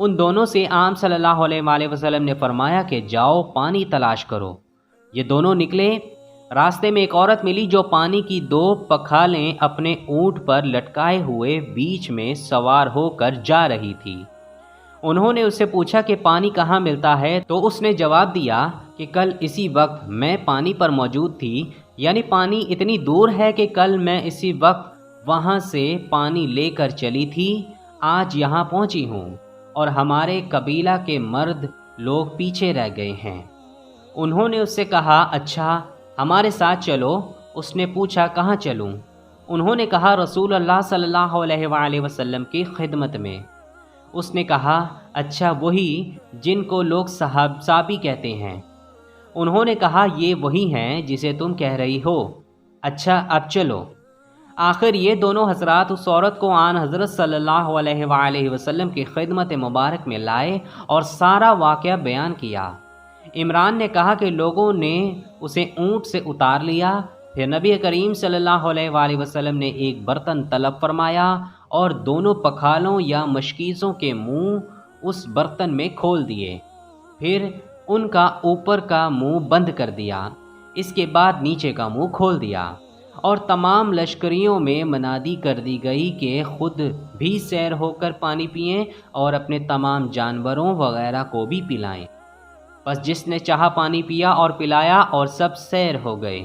ان دونوں سے آپ صلی اللہ علیہ وآلہ وسلم نے فرمایا کہ جاؤ پانی تلاش کرو۔ یہ دونوں نکلے۔ راستے میں ایک عورت ملی جو پانی کی 2 پکھالیں اپنے اونٹ پر لٹکائے ہوئے بیچ میں سوار ہو کر جا رہی تھی۔ انہوں نے اس سے پوچھا کہ پانی کہاں ملتا ہے، تو اس نے جواب دیا کہ کل اسی وقت میں پانی پر موجود تھی، یعنی پانی اتنی دور ہے کہ کل میں اسی وقت وہاں سے پانی لے کر چلی تھی، آج یہاں پہنچی ہوں اور ہمارے قبیلہ کے مرد لوگ پیچھے رہ گئے ہیں۔ انہوں نے اس سے کہا اچھا ہمارے ساتھ چلو۔ اس نے پوچھا کہاں چلوں؟ انہوں نے کہا رسول اللہ صلی اللہ علیہ وآلہ وسلم کی خدمت میں۔ اس نے کہا اچھا وہی جن کو لوگ صحابی کہتے ہیں؟ انہوں نے کہا یہ وہی ہیں جسے تم کہہ رہی ہو۔ اچھا اب چلو۔ آخر یہ دونوں حضرات اس عورت کو آن حضرت صلی اللہ علیہ وآلہ وسلم کی خدمت مبارک میں لائے اور سارا واقعہ بیان کیا۔ عمران نے کہا کہ لوگوں نے اسے اونٹ سے اتار لیا، پھر نبی کریم صلی اللہ علیہ وآلہ وسلم نے ایک برتن طلب فرمایا اور دونوں پکھالوں یا مشکیزوں کے منہ اس برتن میں کھول دیے، پھر ان کا اوپر کا منہ بند کر دیا، اس کے بعد نیچے کا منہ کھول دیا، اور تمام لشکریوں میں منادی کر دی گئی کہ خود بھی سیر ہو کر پانی پئیں اور اپنے تمام جانوروں وغیرہ کو بھی پلائیں۔ بس جس نے چاہا پانی پیا اور پلایا اور سب سیر ہو گئے۔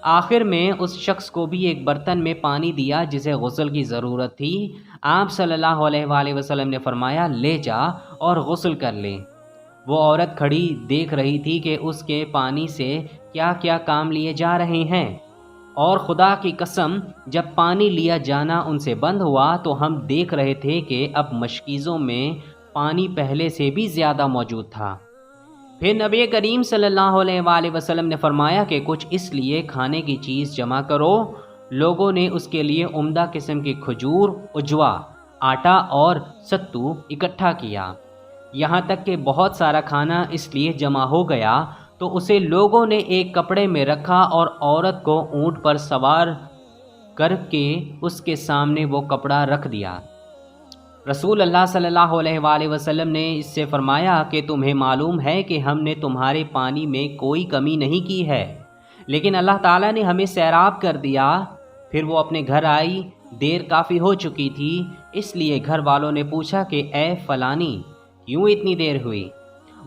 آخر میں اس شخص کو بھی ایک برتن میں پانی دیا جسے غسل کی ضرورت تھی۔ آپ صلی اللہ علیہ وآلہ وسلم نے فرمایا لے جا اور غسل کر لے۔ وہ عورت کھڑی دیکھ رہی تھی کہ اس کے پانی سے کیا کیا کام لیے جا رہے ہیں، اور خدا کی قسم جب پانی لیا جانا ان سے بند ہوا تو ہم دیکھ رہے تھے کہ اب مشکیزوں میں پانی پہلے سے بھی زیادہ موجود تھا۔ پھر نبی کریم صلی اللہ علیہ وآلہ وسلم نے فرمایا کہ کچھ اس لیے کھانے کی چیز جمع کرو۔ لوگوں نے اس کے لیے عمدہ قسم کی کھجور، اجوا، آٹا اور ستو اکٹھا کیا، یہاں تک کہ بہت سارا کھانا اس لیے جمع ہو گیا تو اسے لوگوں نے ایک کپڑے میں رکھا اور عورت کو اونٹ پر سوار کر کے اس کے سامنے وہ کپڑا رکھ دیا۔ رسول اللہ صلی اللہ علیہ وآلہ وسلم نے اس سے فرمایا کہ تمہیں معلوم ہے کہ ہم نے تمہارے پانی میں کوئی کمی نہیں کی ہے، لیکن اللہ تعالیٰ نے ہمیں سیراب کر دیا۔ پھر وہ اپنے گھر آئی، دیر کافی ہو چکی تھی، اس لیے گھر والوں نے پوچھا کہ اے فلانی کیوں اتنی دیر ہوئی؟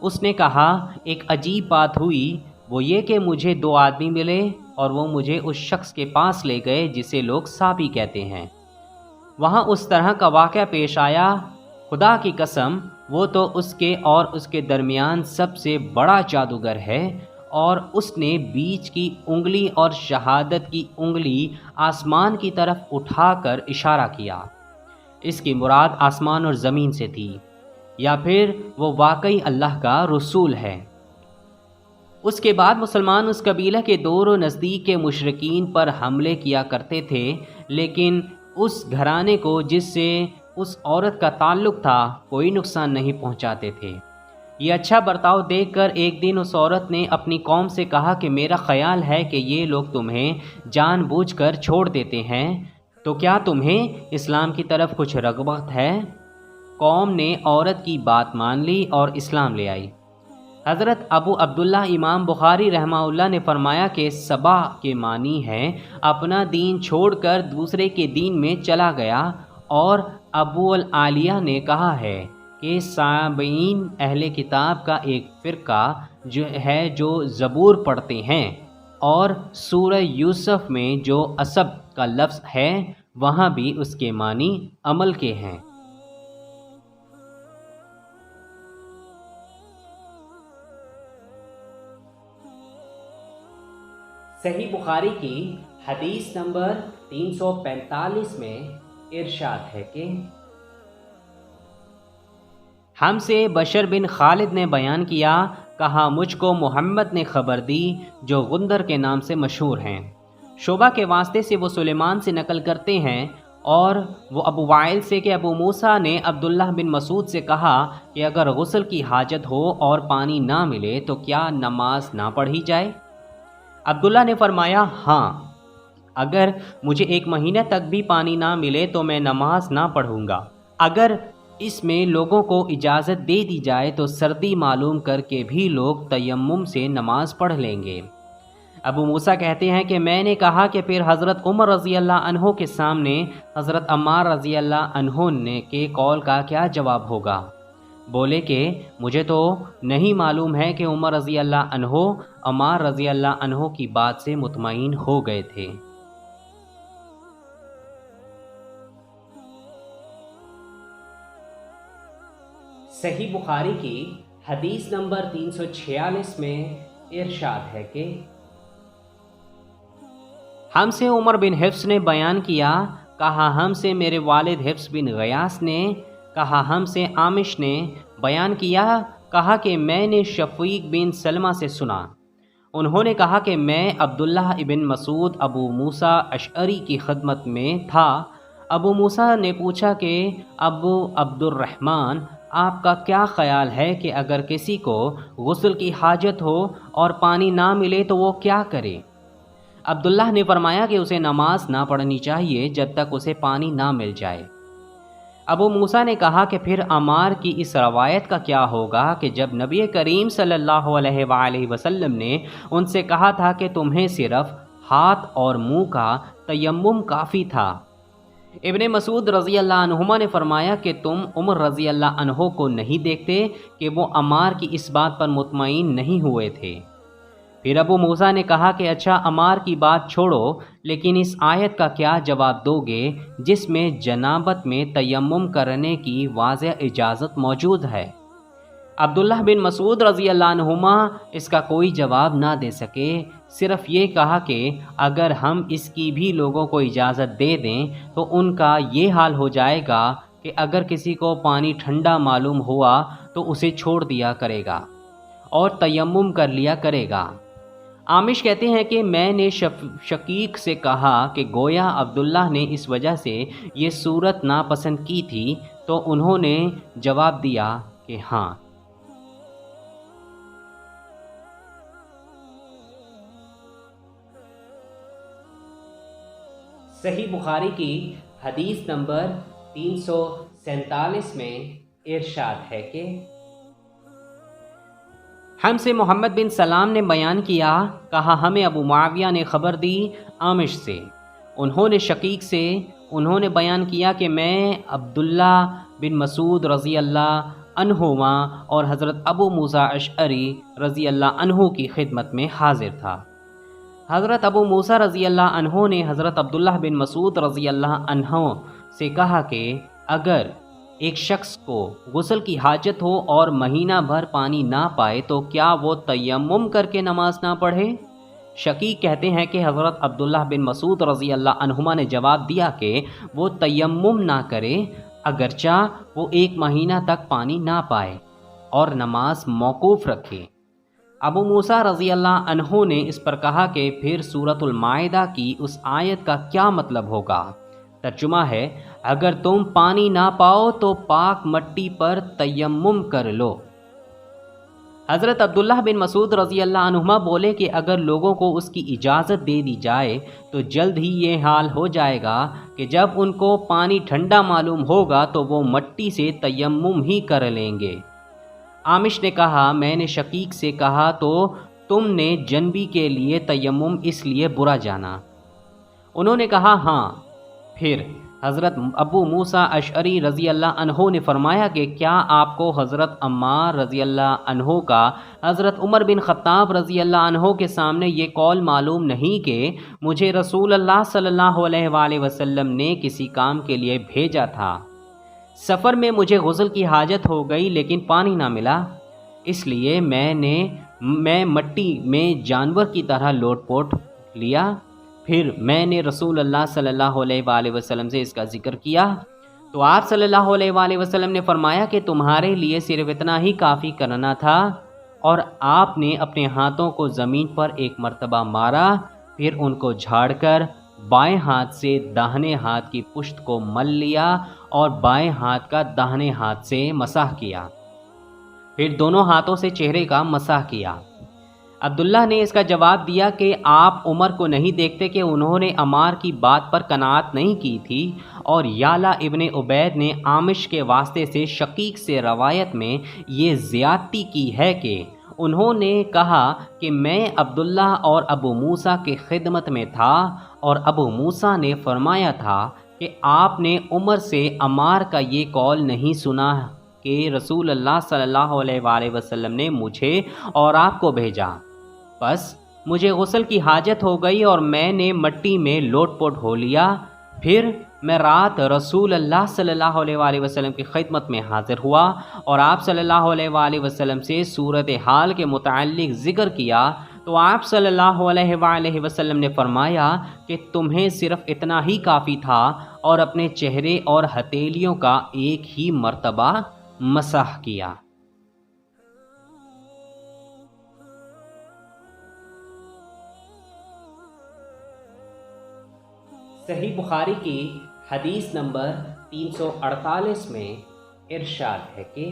اس نے کہا ایک عجیب بات ہوئی، وہ یہ کہ مجھے 2 آدمی ملے اور وہ مجھے اس شخص کے پاس لے گئے جسے لوگ صحابی کہتے ہیں۔ وہاں اس طرح کا واقعہ پیش آیا، خدا کی قسم وہ تو اس کے اور اس کے درمیان سب سے بڑا جادوگر ہے، اور اس نے بیچ کی انگلی اور شہادت کی انگلی آسمان کی طرف اٹھا کر اشارہ کیا۔ اس کی مراد آسمان اور زمین سے تھی، یا پھر وہ واقعی اللہ کا رسول ہے۔ اس کے بعد مسلمان اس قبیلہ کے دور و نزدیک کے مشرکین پر حملے کیا کرتے تھے، لیکن اس گھرانے کو جس سے اس عورت کا تعلق تھا کوئی نقصان نہیں پہنچاتے تھے۔ یہ اچھا برتاؤ دیکھ کر ایک دن اس عورت نے اپنی قوم سے کہا کہ میرا خیال ہے کہ یہ لوگ تمہیں جان بوجھ کر چھوڑ دیتے ہیں، تو کیا تمہیں اسلام کی طرف کچھ رغبت ہے؟ قوم نے عورت کی بات مان لی اور اسلام لے آئی۔ حضرت ابو عبداللہ امام بخاری رحمہ اللہ نے فرمایا کہ صبا کے معنی ہے اپنا دین چھوڑ کر دوسرے کے دین میں چلا گیا، اور ابو العالیہ نے کہا ہے کہ صابئین اہل کتاب کا ایک فرقہ جو زبور پڑھتے ہیں، اور سورہ یوسف میں جو عصب کا لفظ ہے وہاں بھی اس کے معنی عمل کے ہیں۔ صحیح بخاری کی حدیث نمبر 345 میں ارشاد ہے کہ ہم سے بشر بن خالد نے بیان کیا، کہا مجھ کو محمد نے خبر دی جو غندر کے نام سے مشہور ہیں۔ شعبہ کے واسطے سے وہ سلیمان سے نقل کرتے ہیں، اور وہ ابو وائل سے کہ ابو موسیٰ نے عبداللہ بن مسعود سے کہا کہ اگر غسل کی حاجت ہو اور پانی نہ ملے تو کیا نماز نہ پڑھی جائے؟ عبداللہ نے فرمایا ہاں، اگر مجھے 1 مہینہ تک بھی پانی نہ ملے تو میں نماز نہ پڑھوں گا۔ اگر اس میں لوگوں کو اجازت دے دی جائے تو سردی معلوم کر کے بھی لوگ تیمم سے نماز پڑھ لیں گے۔ ابو موسیٰ کہتے ہیں کہ میں نے کہا کہ پھر حضرت عمر رضی اللہ عنہ کے سامنے حضرت عمار رضی اللہ عنہ کے قول کا کیا جواب ہوگا؟ بولے کہ مجھے تو نہیں معلوم ہے کہ عمر رضی اللہ عنہ عمار رضی اللہ عنہ کی بات سے مطمئن ہو گئے تھے۔ صحیح بخاری کی حدیث نمبر 346 میں ارشاد ہے کہ ہم سے عمر بن حفص نے بیان کیا، کہا ہم سے میرے والد حفص بن غیاث نے، کہا ہم سے عامش نے بیان کیا، کہا کہ میں نے شفیق بن سلمہ سے سنا، انہوں نے کہا کہ میں عبداللہ ابن مسعود ابو موسیٰ اشعری کی خدمت میں تھا۔ ابو موسیٰ نے پوچھا کہ ابو عبد الرحمن، آپ کا کیا خیال ہے کہ اگر کسی کو غسل کی حاجت ہو اور پانی نہ ملے تو وہ کیا کرے؟ عبداللہ نے فرمایا کہ اسے نماز نہ پڑھنی چاہیے جب تک اسے پانی نہ مل جائے۔ ابو موسیٰ نے کہا کہ پھر عمار کی اس روایت کا کیا ہوگا کہ جب نبی کریم صلی اللہ علیہ وآلہ وسلم نے ان سے کہا تھا کہ تمہیں صرف ہاتھ اور منہ کا تیمم کافی تھا۔ ابن مسعود رضی اللہ عنہما نے فرمایا کہ تم عمر رضی اللہ عنہ کو نہیں دیکھتے کہ وہ عمار کی اس بات پر مطمئن نہیں ہوئے تھے۔ پھر ابو موسیٰ نے کہا کہ اچھا عمار کی بات چھوڑو، لیکن اس آیت کا کیا جواب دو گے جس میں جنابت میں تیمم کرنے کی واضح اجازت موجود ہے؟ عبداللہ بن مسعود رضی اللہ عنہما اس کا کوئی جواب نہ دے سکے، صرف یہ کہا کہ اگر ہم اس کی بھی لوگوں کو اجازت دے دیں تو ان کا یہ حال ہو جائے گا کہ اگر کسی کو پانی ٹھنڈا معلوم ہوا تو اسے چھوڑ دیا کرے گا اور تیمم کر لیا کرے گا۔ عامش کہتے ہیں کہ میں نے شقیق سے کہا کہ گویا عبداللہ نے اس وجہ سے یہ صورت ناپسند کی تھی، تو انہوں نے جواب دیا کہ ہاں۔ صحیح بخاری کی حدیث نمبر 347 میں ارشاد ہے کہ ہم سے محمد بن سلام نے بیان کیا، کہا ہمیں ابو معاویہ نے خبر دی عامش سے، انہوں نے شقیق سے، انہوں نے بیان کیا کہ میں عبداللہ بن مسعود رضی اللہ عنہما اور حضرت ابو موسیٰ اشعری رضی اللہ عنہ کی خدمت میں حاضر تھا۔ حضرت ابو موسیٰ رضی اللہ عنہ نے حضرت عبداللہ بن مسعود رضی اللہ عنہ سے کہا کہ اگر ایک شخص کو غسل کی حاجت ہو اور مہینہ بھر پانی نہ پائے تو کیا وہ تیمم کر کے نماز نہ پڑھے؟ شقیق کہتے ہیں کہ حضرت عبداللہ بن مسعود رضی اللہ عنہما نے جواب دیا کہ وہ تیمم نہ کرے اگرچہ وہ 1 مہینہ تک پانی نہ پائے اور نماز موقوف رکھے۔ ابو موسیٰ رضی اللہ عنہ نے اس پر کہا کہ پھر سورۃ المائدہ کی اس آیت کا کیا مطلب ہوگا؟ ترجمہ ہے، اگر تم پانی نہ پاؤ تو پاک مٹی پر تیمم کر لو۔ حضرت عبداللہ بن مسعود رضی اللہ عنہما بولے کہ اگر لوگوں کو اس کی اجازت دے دی جائے تو جلد ہی یہ حال ہو جائے گا کہ جب ان کو پانی ٹھنڈا معلوم ہوگا تو وہ مٹی سے تیمم ہی کر لیں گے۔ عامش نے کہا میں نے شقیق سے کہا تو تم نے جنبی کے لیے تیمم اس لیے برا جانا؟ انہوں نے کہا ہاں۔ پھر حضرت ابو موسیٰ اشعری رضی اللہ عنہ نے فرمایا کہ کیا آپ کو حضرت عمار رضی اللہ عنہ کا حضرت عمر بن خطاب رضی اللہ عنہ کے سامنے یہ قول معلوم نہیں کہ مجھے رسول اللہ صلی اللہ علیہ وآلہ وسلم نے کسی کام کے لیے بھیجا تھا، سفر میں مجھے غسل کی حاجت ہو گئی لیکن پانی نہ ملا، اس لیے میں مٹی میں جانور کی طرح لوٹ پوٹ لیا، پھر میں نے رسول اللہ صلی اللہ علیہ وآلہ وسلم سے اس کا ذکر کیا تو آپ صلی اللہ علیہ وآلہ وسلم نے فرمایا کہ تمہارے لیے صرف اتنا ہی کافی کرنا تھا، اور آپ نے اپنے ہاتھوں کو زمین پر 1 مرتبہ مارا، پھر ان کو جھاڑ کر بائیں ہاتھ سے داہنے ہاتھ کی پشت کو مل لیا اور بائیں ہاتھ کا داہنے ہاتھ سے مسح کیا، پھر دونوں ہاتھوں سے چہرے کا مسح کیا۔ عبداللہ نے اس کا جواب دیا کہ آپ عمر کو نہیں دیکھتے کہ انہوں نے عمار کی بات پر قناعت نہیں کی تھی؟ اور یالا ابن عبید نے عامش کے واسطے سے شقیق سے روایت میں یہ زیادتی کی ہے کہ انہوں نے کہا کہ میں عبداللہ اور ابو موسیٰ کی خدمت میں تھا، اور ابو موسیٰ نے فرمایا تھا کہ آپ نے عمر سے عمار کا یہ قول نہیں سنا کہ رسول اللہ صلی اللہ علیہ وآلہ وسلم نے مجھے اور آپ کو بھیجا؟ بس مجھے غسل کی حاجت ہو گئی اور میں نے مٹی میں لوٹ پوٹ ہو لیا، پھر میں رات رسول اللہ صلی اللہ علیہ وآلہ وسلم کی خدمت میں حاضر ہوا اور آپ صلی اللہ علیہ وآلہ وسلم سے صورتحال کے متعلق ذکر کیا، تو آپ صلی اللہ علیہ وآلہ وسلم نے فرمایا کہ تمہیں صرف اتنا ہی کافی تھا، اور اپنے چہرے اور ہتھیلیوں کا ایک ہی مرتبہ مسح کیا۔ صحیح بخاری کی حدیث نمبر 348 میں ارشاد ہے کہ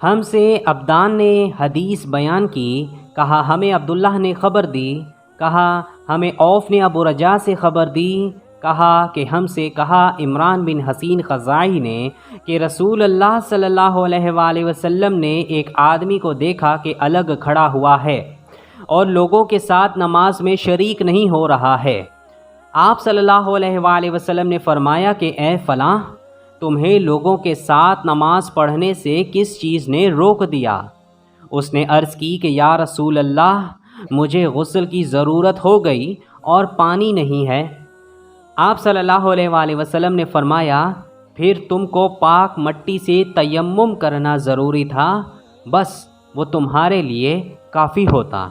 ہم سے عبدان نے حدیث بیان کی، کہا ہمیں عبداللہ نے خبر دی، کہا ہمیں عوف نے ابو رجا سے خبر دی، کہا کہ ہم سے کہا عمران بن حسین خزاعی نے کہ رسول اللہ صلی اللہ علیہ وآلہ وسلم نے ایک آدمی کو دیکھا کہ الگ کھڑا ہوا ہے اور لوگوں کے ساتھ نماز میں شریک نہیں ہو رہا ہے۔ آپ صلی اللہ علیہ وآلہ وسلم نے فرمایا کہ اے فلاں، تمہیں لوگوں کے ساتھ نماز پڑھنے سے کس چیز نے روک دیا؟ اس نے عرض کی کہ یا رسول اللہ، مجھے غسل کی ضرورت ہو گئی اور پانی نہیں ہے۔ آپ صلی اللہ علیہ وآلہ وسلم نے فرمایا پھر تم کو پاک مٹی سے تیمم کرنا ضروری تھا، بس وہ تمہارے لیے کافی ہوتا۔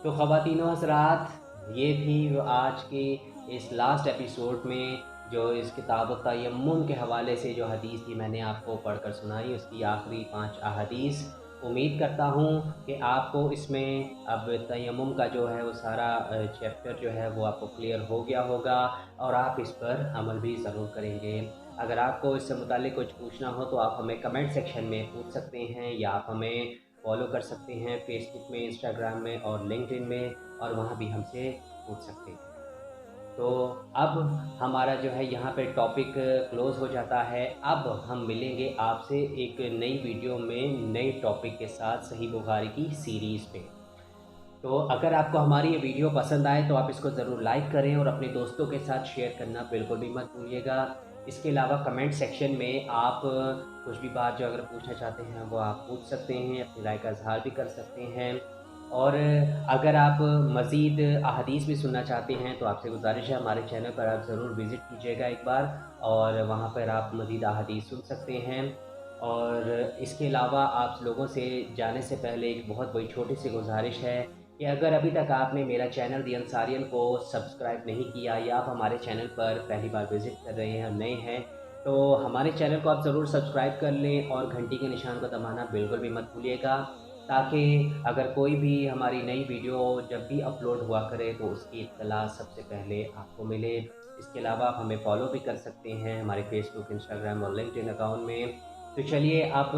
تو خواتین و حضرات، یہ تھی وہ آج کی اس لاسٹ ایپیسوڈ میں جو اس کتاب التیمم کے حوالے سے جو حدیث تھی میں نے آپ کو پڑھ کر سنائی، اس کی آخری 5 احادیث۔ امید کرتا ہوں کہ آپ کو اس میں اب تیمم کا جو ہے وہ سارا چیپٹر جو ہے وہ آپ کو کلیئر ہو گیا ہوگا، اور آپ اس پر عمل بھی ضرور کریں گے۔ اگر آپ کو اس سے متعلق کچھ پوچھنا ہو تو آپ ہمیں کمنٹ سیکشن میں پوچھ سکتے ہیں، یا آپ ہمیں فالو کر سکتے ہیں فیس بک میں، انسٹاگرام میں اور لنکڈ ان میں، اور وہاں بھی ہم سے پوچھ سکتے ہیں۔ تو اب ہمارا جو ہے یہاں پہ ٹاپک کلوز ہو جاتا ہے۔ اب ہم ملیں گے آپ سے ایک نئی ویڈیو میں نئے ٹاپک کے ساتھ صحیح بخاری کی سیریز پہ۔ تو اگر آپ کو ہماری یہ ویڈیو پسند آئے تو آپ اس کو ضرور لائک کریں، اور اپنے دوستوں کے ساتھ شیئر کرنا بالکل بھی مت بھولیے گا۔ اس کے علاوہ کمنٹ سیکشن میں آپ کچھ بھی بات جو اگر پوچھنا چاہتے ہیں وہ آپ پوچھ سکتے ہیں، اپنی رائے کا اظہار بھی کر سکتے ہیں۔ اور اگر آپ مزید احادیث بھی سننا چاہتے ہیں تو آپ سے گزارش ہے ہمارے چینل پر آپ ضرور وزٹ کیجیے گا ایک بار، اور وہاں پر آپ مزید احادیث سن سکتے ہیں۔ اور اس کے علاوہ آپ لوگوں سے جانے سے پہلے ایک بہت بڑی چھوٹی سی گزارش ہے کہ اگر ابھی تک آپ نے میرا چینل دی انصاریل کو سبسکرائب نہیں کیا، یا آپ ہمارے چینل پر پہلی بار وزٹ کر رہے ہیں اور نئے ہیں، تو ہمارے چینل کو آپ ضرور سبسکرائب کر لیں، اور گھنٹی کے نشان کو دبانا بالکل بھی مت بھولیے گا، تاکہ اگر کوئی بھی ہماری نئی ویڈیو جب بھی اپلوڈ ہوا کرے تو اس کی اطلاع سب سے پہلے آپ کو ملے۔ اس کے علاوہ آپ ہمیں فالو بھی کر سکتے ہیں ہمارے فیس بک، انسٹاگرام اور لنکڈ ان اکاؤنٹ میں۔ تو چلیے اب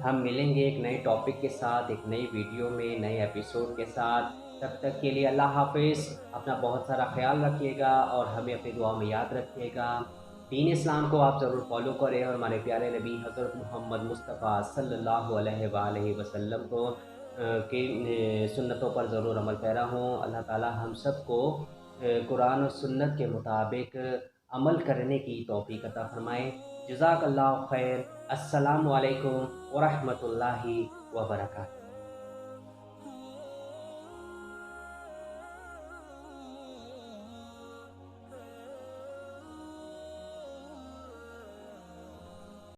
ہم ملیں گے ایک نئے ٹاپک کے ساتھ، ایک نئی ویڈیو میں، نئے ایپیسوڈ کے ساتھ۔ تب تک کے لیے اللہ حافظ، اپنا بہت سارا خیال رکھیے گا اور ہمیں اپنی دعا میں یاد رکھیے گا۔ دین اسلام کو آپ ضرور فالو کریں، اور ہمارے پیارے نبی حضرت محمد مصطفیٰ صلی اللہ علیہ وآلہ وسلم کو کی سنتوں پر ضرور عمل پیرا ہوں۔ اللہ تعالی ہم سب کو قرآن و سنت کے مطابق عمل کرنے کی توفیق عطا فرمائے۔ جزاک اللہ خیر۔ السلام علیکم ورحمۃ اللہ وبرکاتہ۔